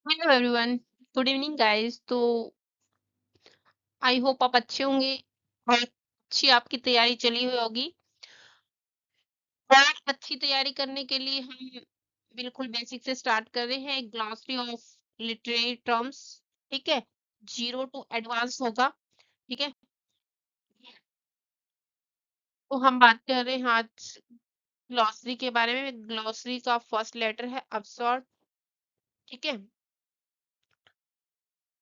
Hello everyone. Good evening guys. तो I hope आप अच्छे होंगे और अच्छी आपकी तैयारी चली हुई होगी। और अच्छी तैयारी करने के लिए हम बिल्कुल बेसिक से स्टार्ट कर रहे हैं। एक ग्लॉसरी ऑफ लिटरेरी टर्म्स, ठीक है, जीरो टू एडवांस होगा, ठीक है। तो हम बात कर रहे हैं आज ग्लॉसरी के बारे में। ग्लॉसरी का फर्स्ट लेटर है अपसर्ड, ठीक है।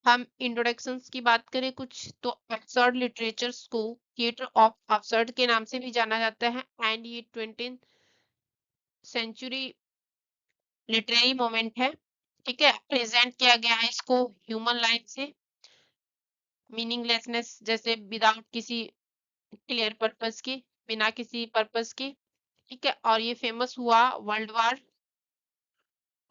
हम इंट्रोडक्शंस की बात करें कुछ, तो अपसर्ड लिटरेचर्स को थिएटर ऑफ अपसर्ड के नाम से भी जाना जाता है एंड ये 20th सेंचुरी लिटरेरी मोमेंट है, ठीक है। प्रेजेंट किया गया है इसको ह्यूमन लाइफ से, मीनिंगलेसनेस जैसे विदाउट किसी क्लियर पर्पस के, बिना किसी पर्पस के, ठीक है। और ये फेमस हुआ वर्ल्ड वॉर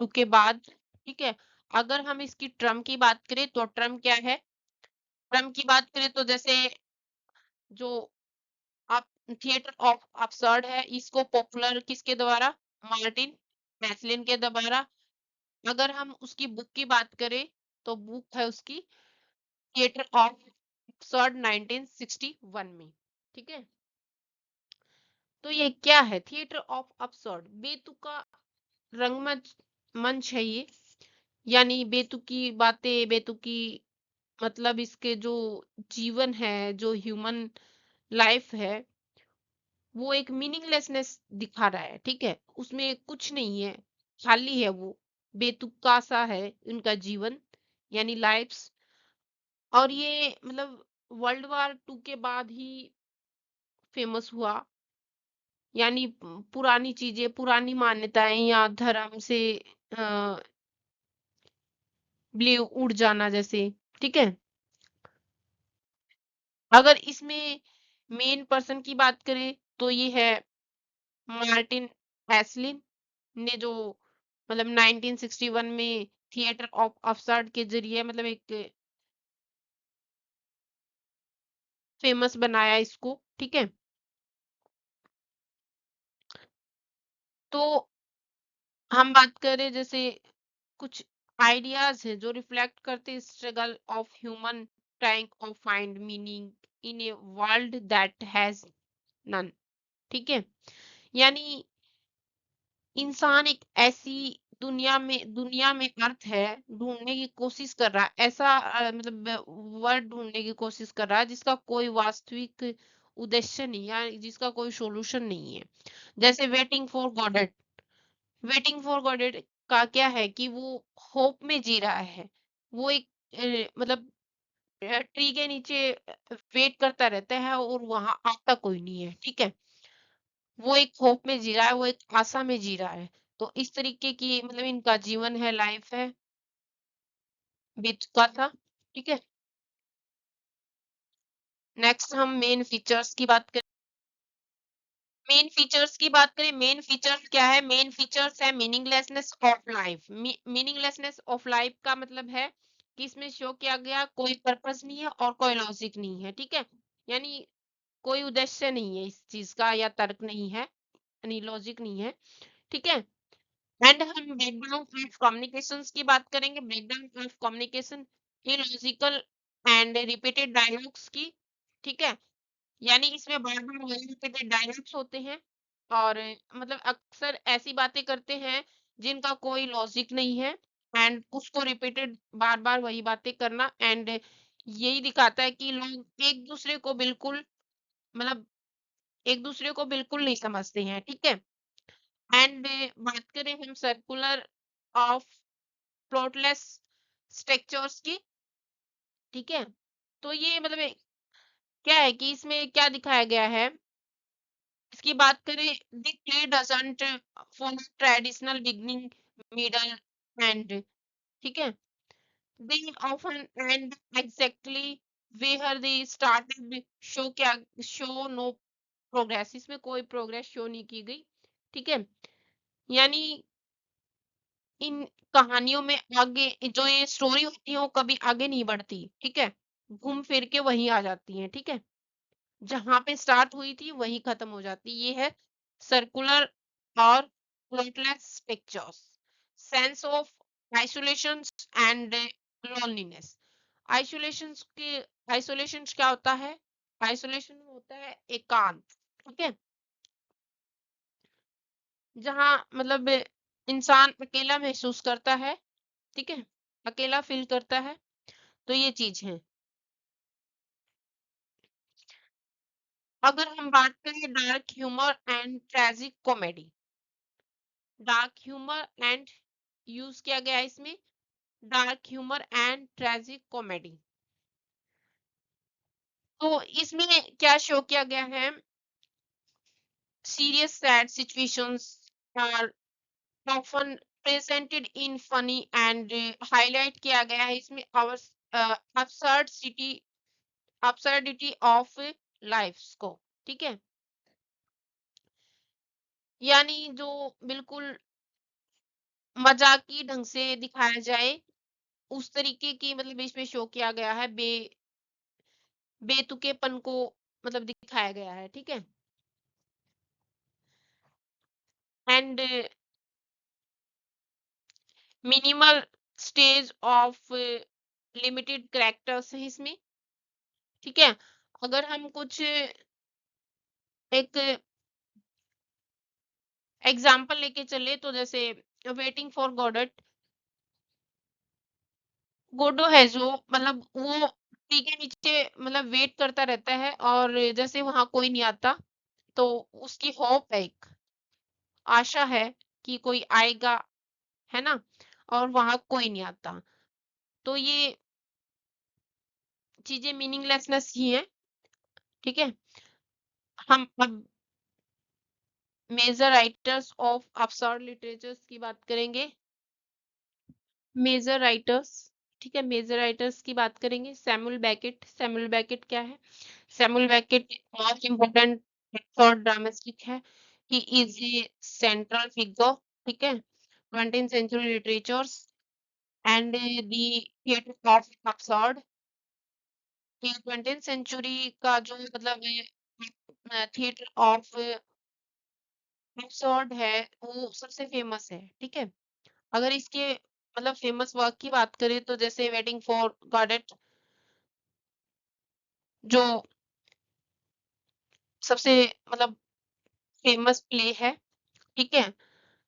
2 के बाद, ठीक है। अगर हम इसकी ट्रम की बात करें तो ट्रम क्या है, ट्रम की बात करें तो जैसे जो आप थिएटर ऑफ अपसर्ड है, इसको पॉपुलर किसके द्वारा, मार्टिन मैस्लिन के द्वारा। अगर हम उसकी बुक की बात करें तो बुक है उसकी थिएटर ऑफ अपसर्ड 1961 में, ठीक है। तो ये क्या है थिएटर ऑफ अपसर्ड, बेतुका रंगमंच मंच है ये, यानी बेतुकी बातें, बेतुकी मतलब इसके जो जीवन है, जो ह्यूमन लाइफ है, वो एक मीनिंगलेसनेस दिखा रहा है, ठीक है। उसमें कुछ नहीं है, खाली है वो, बेतुका सा है उनका जीवन, यानी लाइफ्स। और ये मतलब वर्ल्ड वॉर 2 के बाद ही फेमस हुआ, यानी पुरानी चीजें, पुरानी मान्यताएं या धर्म से बिलीव उड़ जाना जैसे, ठीक है। अगर इसमें मेन पर्सन की बात करें तो ये है मार्टिन एस्लिन ने, जो मतलब 1961 में थिएटर ऑफ अपसर्ड के जरिए मतलब एक फेमस बनाया इसको, ठीक है। तो हम बात करें जैसे कुछ आइडियाज है जो रिफ्लेक्ट करते struggle of human trying of find meaning in a world that has none, ठीक है। यानी इंसान एक ऐसी दुनिया में अर्थ है ढूंढने की कोशिश कर रहा है, ऐसा मतलब वर्ड ढूंढने की कोशिश कर रहा है जिसका कोई वास्तविक उद्देश्य नहीं है, जिसका कोई सॉल्यूशन नहीं है। जैसे वेटिंग फॉर गॉडेड का क्या है कि वो होप में जी रहा है। वो एक मतलब ट्री के नीचे वेट करता रहता है और वहां आता कोई नहीं है, ठीक है। वो एक होप में जी रहा है, वो एक आशा में जी रहा है। तो इस तरीके की मतलब इनका जीवन है, लाइफ है, बीत चुका था, ठीक है। नेक्स्ट हम मेन फीचर्स क्या है, मेन फीचर्स है meaninglessness of life. Meaninglessness of life का मतलब है कि इसमें शो किया गया कोई पर्पस नहीं है और कोई लॉजिक नहीं है, ठीक है। यानी कोई उद्देश्य नहीं है इस चीज का, या तर्क नहीं है, यानी लॉजिक नहीं है, ठीक है। एंड हम ब्रेकडाउन ऑफ कम्युनिकेशंस की बात करेंगे। Breakdown of communication illogical and repeated dialogues की, ठीक है। यानी इसमें बार बार वही रिपीटेड डायलॉग्स होते हैं और मतलब अक्सर ऐसी बातें करते हैं जिनका कोई लॉजिक नहीं है, एंड उसको रिपीटेड बार बार वही बातें करना, एंड यही दिखाता है कि लोग एक दूसरे को बिल्कुल नहीं समझते हैं, ठीक है। एंड बात करें हम सर्कुलर ऑफ प्लॉटलेस स्ट्रक्चर्स की, ठीक है। तो ये मतलब क्या है कि इसमें क्या दिखाया गया है, इसकी बात करें, the play doesn't follow traditional beginning, middle end, ठीक है। They often end exactly where they started, show no progress, इसमें कोई प्रोग्रेस शो नहीं की गई, ठीक है। यानी इन कहानियों में आगे जो ये स्टोरी होती है वो कभी आगे नहीं बढ़ती, ठीक है। घूम फिर के वहीं आ जाती है, ठीक है। जहां पे स्टार्ट हुई थी वहीं खत्म हो जाती। ये है सर्कुलर और plotless pictures, sense of isolation and loneliness. Isolation के आइसोलेशन क्या होता है? आइसोलेशन होता है एकांत, ठीक है, जहाँ मतलब इंसान अकेला महसूस करता है, ठीक है, अकेला फील करता है। तो ये चीज है। अगर हम बात करें dark humour and tragic comedy, dark humour and use किया गया है इसमें, dark humour and tragic comedy. तो इसमें क्या शो किया गया है? Serious sad situations are often presented in funny and highlight किया गया है इसमें absurdity absurdity ऑफ लाइफ्स को, ठीक है, यानी जो बिल्कुल मजाकी ढंग से दिखाया जाए उस तरीके की मतलब इसमें शो किया गया है, बेतुकेपन को मतलब दिखाया गया है, ठीक है। And minimal stage of limited characters है इसमें, ठीक है। अगर हम कुछ एक एग्जाम्पल लेके चले तो जैसे वेटिंग फॉर गॉडेट, गोडो है जो मतलब वो ट्री के नीचे मतलब वेट करता रहता है और जैसे वहां कोई नहीं आता तो उसकी होप है, एक आशा है कि कोई आएगा, है ना, और वहां कोई नहीं आता। तो ये चीजें मीनिंगलेसनेस ही है, ठीक है। हम अब major writers of absurd literatures की बात करेंगे। मेजर राइटर्स, ठीक है, मेजर राइटर्स की बात करेंगे। सैमुअल बेकेट, सैमुअल बेकेट क्या है? Samuel Beckett most important for dramatic है। He is a central figure, ठीक है, 20th century literatures and the theatre of absurd। ये 20th सेंचुरी का जो मतलब थिएटर ऑफ absurd है वो सबसे फेमस है, ठीक है। अगर इसके मतलब फेमस वर्क की बात करें तो जैसे वेटिंग फॉर गॉडेट जो सबसे मतलब फेमस प्ले है, ठीक है,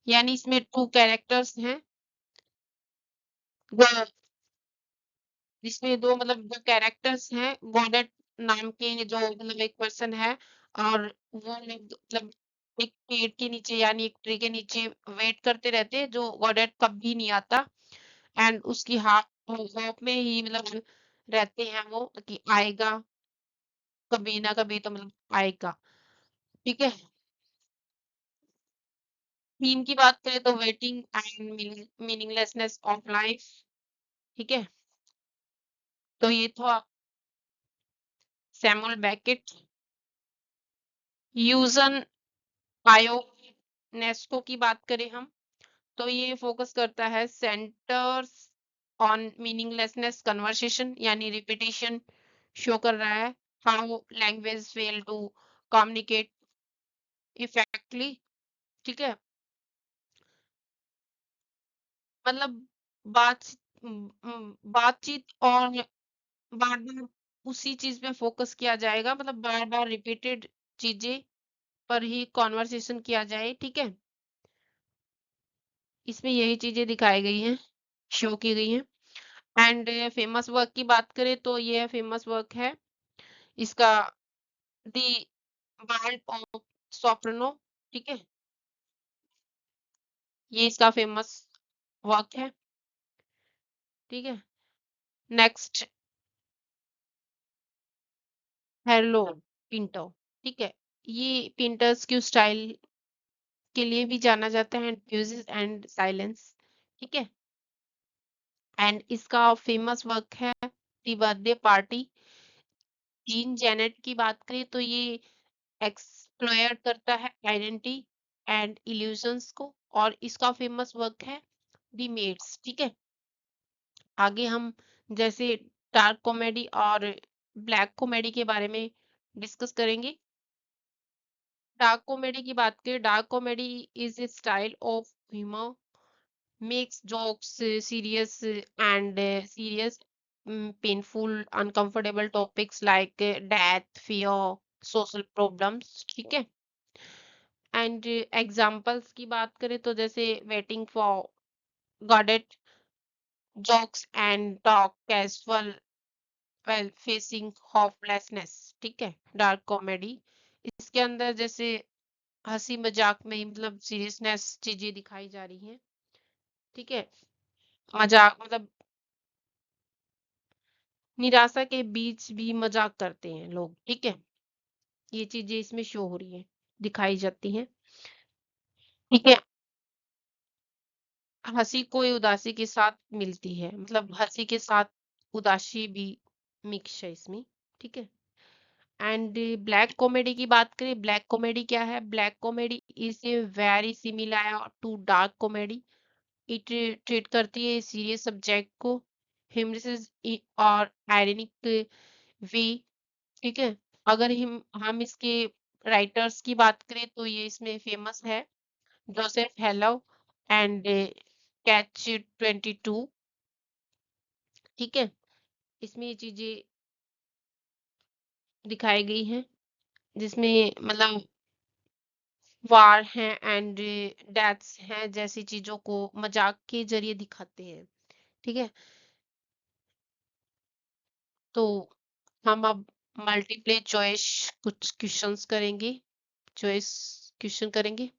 यानी इसमें टू कैरेक्टर्स हैं, वो जिसमें दो मतलब दो कैरेक्टर्स हैं, गॉडेट नाम के जो मतलब एक पर्सन है, और वो लोग मतलब एक पेड़ के नीचे यानी एक ट्री के नीचे वेट करते रहते हैं जो गॉडेट कभी नहीं आता। एंड उसकी होप में ही मतलब रहते हैं वो कि आएगा कभी ना कभी तो मतलब आएगा, ठीक है। थीम की बात करें तो waiting and meaninglessness of life, ठीक है। तो ये था सैमुअल बेकेट। यूजन आयोनेस्को की बात करें हम तो ये फोकस करता है सेंटर्स ऑन मीनिंगलेसनेस कन्वर्सेशन, यानी रिपीटिशन शो कर रहा है, how language fail to communicate effectively, ठीक है, मतलब बातचीत और बार बार उसी चीज में फोकस किया जाएगा, मतलब बार बार रिपीटेड चीजें पर ही कॉन्वर्सेशन किया जाए, ठीक है। इसमें यही चीजें दिखाई गई हैं, शो की गई हैं। एंड फेमस वर्क की बात करें तो ये फेमस वर्क है इसका, दी बार्ड ऑफ सोप्रानो, ठीक है, ये इसका फेमस वर्क है, ठीक है। नेक्स्ट, हेलो पिंटो, ठीक है, ये पिंटर्स क्यू स्टाइल के लिए भी जाना जाता है, म्यूजिक एंड साइलेंस, ठीक है। एंड इसका फेमस वर्क है दी बर्थडे पार्टी। जीन जेनेट की बात करें तो ये एक्सप्लोर करता है आइडेंटिटी एंड इल्यूजन्स को, और इसका फेमस वर्क है दी मेड्स, ठीक है। आगे हम जैसे डार्क कॉमेडी और ब्लैक कॉमेडी के बारे में डिस्कस करेंगे। डार्क कॉमेडी की बात करें, dark comedy is A style of humour makes jokes serious, painful, uncomfortable topics like death, fear, social problems, ठीक है। एंड एग्जाम्पल्स की बात करें तो जैसे waiting for Godot, jokes and talk casual while facing hopelessness, ठीक है। डार्क कॉमेडी, इसके अंदर जैसे हंसी मजाक में ही मतलब सीरियसनेस चीजें दिखाई जा रही हैं, ठीक है। मजाक मतलब निराशा के बीच भी मजाक करते हैं लोग, ठीक है। ये चीजें इसमें शो हो रही है, दिखाई जाती हैं, ठीक है। हंसी कोई उदासी के साथ मिलती है, मतलब हंसी के साथ उदासी भी मिक्स है इसमें, ठीक है। एंड ब्लैक कॉमेडी की बात करें, ब्लैक कॉमेडी क्या है? Black comedy is a very similar to dark comedy. It treat करती है सीरियस सब्जेक्ट को ह्यूमरस और आयरनिक वे, ठीक है। अगर हम इसके राइटर्स की बात करें तो ये इसमें फेमस है, जोसेफ हेलो एंड कैच 22, ठीक है। इसमें ये चीजें दिखाई गई हैं जिसमें मतलब वार हैं एंड डेथ्स हैं जैसी चीजों को मजाक के जरिए दिखाते हैं, ठीक है। तो हम अब मल्टीप्ले चॉइस कुछ क्वेश्चंस करेंगे, चॉइस क्वेश्चन करेंगे।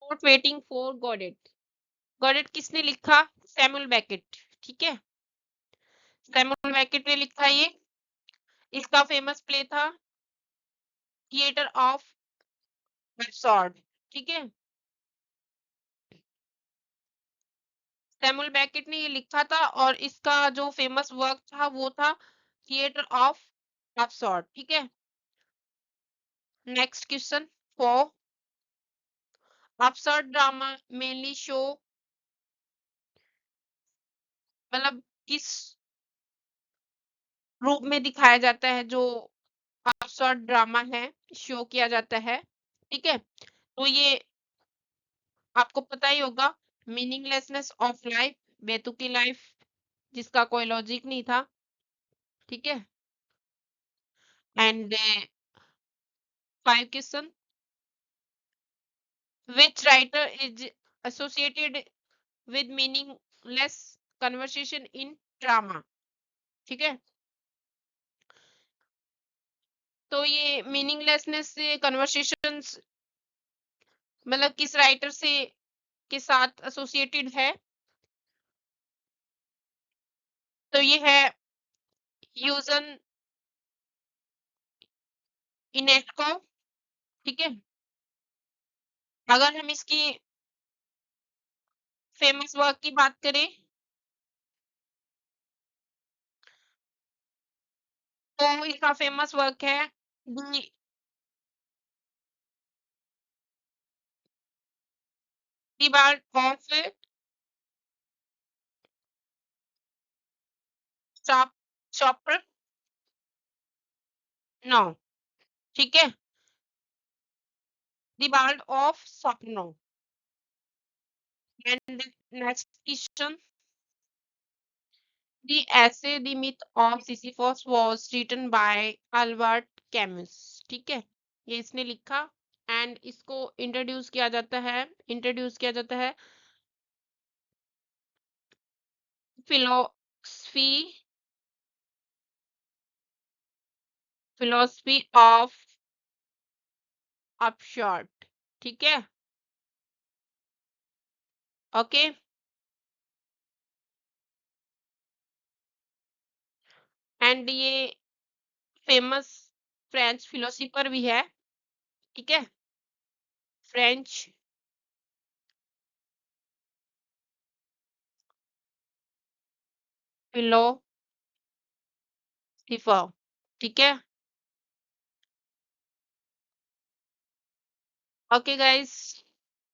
नॉट वेटिंग फॉर गॉडेट, गॉडेट किसने लिखा? सैमुअल बेकेट, ठीक है। सैमुअल बेकेट ने लिखा ये। इसका फेमस प्ले था थिएटर ऑफ एब्सर्ड, ठीक है। सैमुअल बेकेट ने ये लिखा था और इसका जो फेमस वर्क था वो था थिएटर ऑफ एब्सर्ड, ठीक है। Next question, for absurd drama mainly show, मतलब किस रूप में दिखाया जाता है, जो एब्सर्ड ड्रामा है शो किया जाता है, ठीक है। तो ये आपको पता ही होगा, मीनिंगलेसनेस ऑफ लाइफ, बेतुकी लाइफ जिसका कोई लॉजिक नहीं था, ठीक है। And 5 question, which writer is associated with meaningless conversation in drama, ठीक है। तो ये मीनिंगलेसनेस से कन्वर्सेशंस मतलब किस राइटर से के साथ एसोसिएटेड है? तो ये है यूजन इनेटको, ठीक है। अगर हम इसकी फेमस वर्क की बात करें तो इसका फेमस वर्क है the bard of shop shopper no, ठीक है। द वर्ल्ड ऑफ स्वप्नो and next question, the essay The Myth of Sisyphus was written by Albert Camus, ठीक है, ये इसने लिखा। एंड इसको इंट्रोड्यूस किया जाता है फिलोसफी फिलोसफी ऑफ अपशॉट, ठीक है। ओके, एंड ये फेमस फ्रेंच फिलोसोफर भी है, ठीक है। फ्रेंच फिलोसोफर, ठीक है। Okay guys,